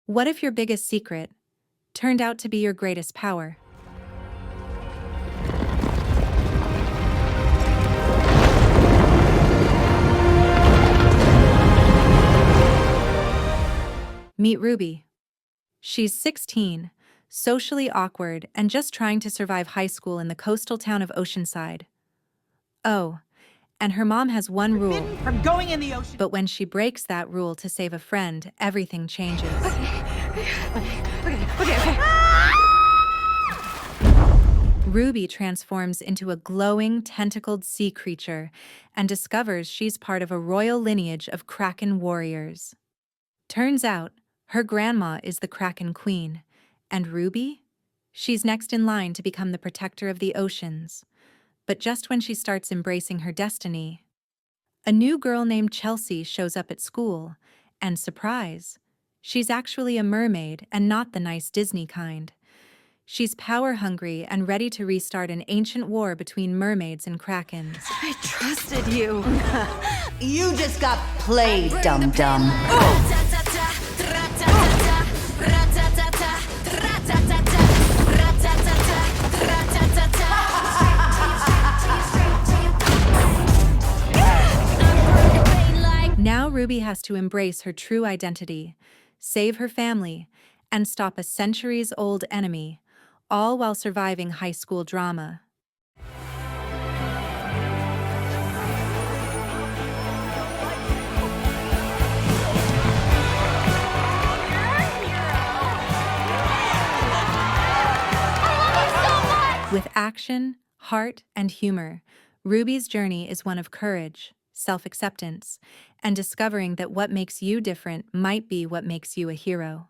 What if your biggest secret turned out to be your greatest power? Meet Ruby. She's 16, socially awkward, and just trying to survive high school in the coastal town of Oceanside. Oh, and her mom has one rule, Forbidden from going in the ocean. but when she breaks that rule to save a friend, everything changes. Okay. Ruby transforms into a glowing, tentacled sea creature and discovers she's part of a royal lineage of Kraken warriors. Turns out, her grandma is the Kraken queen, and Ruby? She's next in line to become the protector of the oceans. But just when she starts embracing her destiny, a new girl named Chelsea shows up at school, and surprise, she's actually a mermaid and not the nice Disney kind. She's power-hungry and ready to restart an ancient war between mermaids and krakens. I trusted you. You just got played, dum-dum. Now Ruby has to embrace her true identity, save her family, and stop a centuries-old enemy, all while surviving high school drama. With action, heart, and humor, Ruby's journey is one of courage, self-acceptance, and discovering that what makes you different might be what makes you a hero.